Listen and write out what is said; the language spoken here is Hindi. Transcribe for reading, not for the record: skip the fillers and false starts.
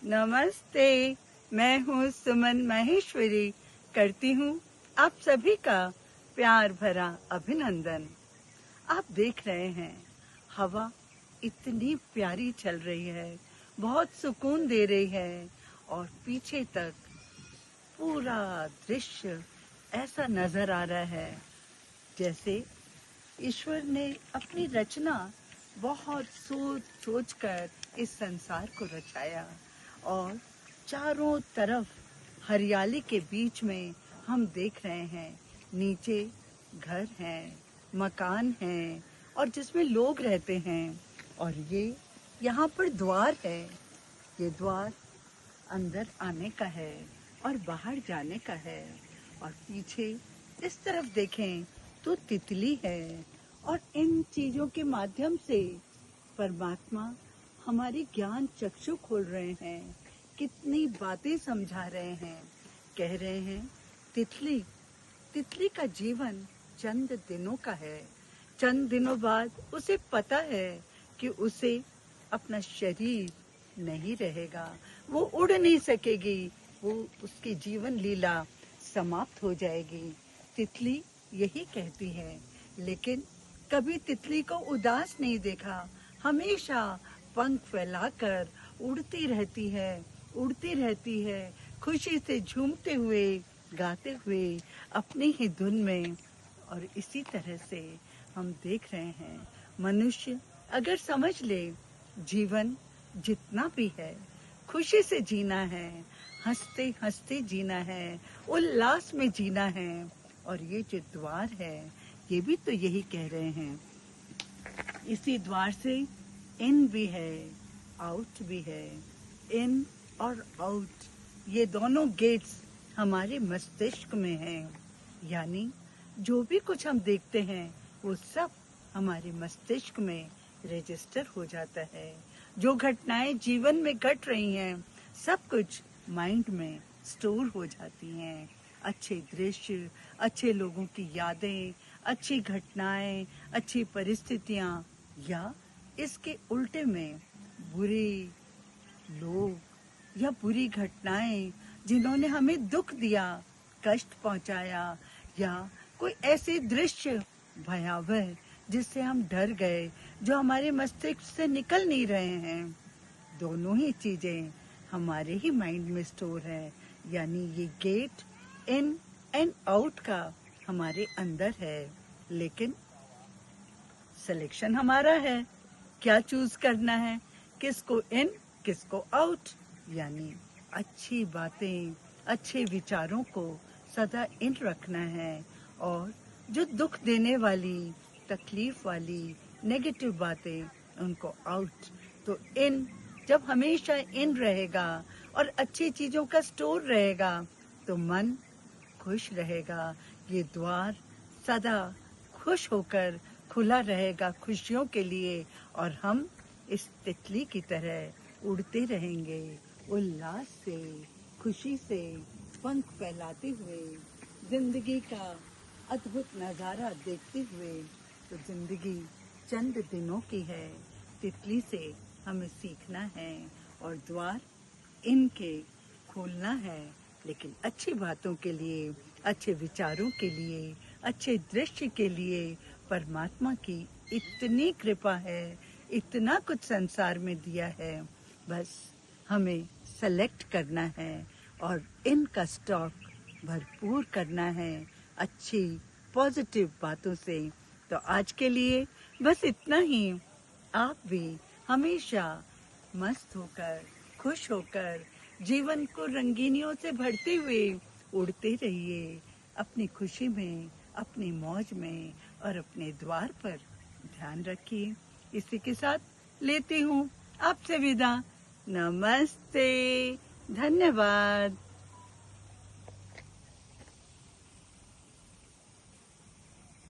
नमस्ते। मैं हूँ सुमन माहेश्वरी, करती हूँ आप सभी का प्यार भरा अभिनंदन। आप देख रहे हैं हवा इतनी प्यारी चल रही है, बहुत सुकून दे रही है और पीछे तक पूरा दृश्य ऐसा नजर आ रहा है जैसे ईश्वर ने अपनी रचना बहुत सोच सोच कर इस संसार को रचाया और चारों तरफ हरियाली के बीच में हम देख रहे हैं नीचे घर हैं, मकान हैं और जिसमें लोग रहते हैं और ये यहाँ पर द्वार है। ये द्वार अंदर आने का है और बाहर जाने का है और पीछे इस तरफ देखें तो तितली है और इन चीजों के माध्यम से परमात्मा हमारी ज्ञान चक्षु खोल रहे हैं, कितनी बातें समझा रहे हैं। कह रहे हैं तितली तितली का जीवन चंद दिनों का है, चंद दिनों बाद उसे पता है कि उसे अपना शरीर नहीं रहेगा, वो उड़ नहीं सकेगी, वो उसकी जीवन लीला समाप्त हो जाएगी। तितली यही कहती है, लेकिन कभी तितली को उदास नहीं देखा, हमेशा पंख फैलाकर उड़ती रहती है, खुशी से झूमते हुए, गाते हुए अपनी ही धुन में। और इसी तरह से हम देख रहे हैं मनुष्य अगर समझ ले जीवन जितना भी है खुशी से जीना है, हंसते हंसते जीना है, उल्लास में जीना है। और ये जो द्वार है ये भी तो यही कह रहे हैं। इसी द्वार से इन भी है, आउट भी है। इन और आउट ये दोनों गेट्स हमारे मस्तिष्क में हैं, यानी जो भी कुछ हम देखते हैं वो सब हमारे मस्तिष्क में रजिस्टर हो जाता है। जो घटनाएं जीवन में घट रही हैं सब कुछ माइंड में स्टोर हो जाती हैं। अच्छे दृश्य, अच्छे लोगों की यादें, अच्छी घटनाएं, अच्छी परिस्थितियां या इसके उल्टे में बुरे लोग या बुरी घटनाएं जिन्होंने हमें दुख दिया, कष्ट पहुंचाया या कोई ऐसे दृश्य भयावह जिससे हम डर गए, जो हमारे मस्तिष्क से निकल नहीं रहे हैं, दोनों ही चीजें हमारे ही माइंड में स्टोर है। यानी ये गेट इन एंड आउट का हमारे अंदर है, लेकिन सिलेक्शन हमारा है, क्या चूज करना है, किसको इन किसको आउट। यानी अच्छी बातें, अच्छे विचारों को सदा इन रखना है और जो दुख देने वाली, तकलीफ वाली, नेगेटिव बातें उनको आउट। तो इन जब हमेशा इन रहेगा और अच्छी चीजों का स्टोर रहेगा तो मन खुश रहेगा। ये द्वार सदा खुश होकर खुला रहेगा खुशियों के लिए और हम इस तितली की तरह उड़ते रहेंगे, उल्लास से, खुशी से पंख फैलाते हुए, जिंदगी का अद्भुत नजारा देखते हुए। तो जिंदगी चंद दिनों की है, तितली से हमें सीखना है और द्वार इनके खोलना है, लेकिन अच्छी बातों के लिए, अच्छे विचारों के लिए, अच्छे दृश्य के लिए। परमात्मा की इतनी कृपा है, इतना कुछ संसार में दिया है, बस हमें सेलेक्ट करना है और इनका स्टॉक भरपूर करना है अच्छी पॉजिटिव बातों से। तो आज के लिए बस इतना ही। आप भी हमेशा मस्त होकर, खुश होकर, जीवन को रंगीनियों से भरते हुए उड़ते रहिए, अपनी खुशी में, अपनी मौज में और अपने द्वार पर ध्यान रखिए। इसी के साथ लेती हूँ आपसे विदा। नमस्ते, धन्यवाद।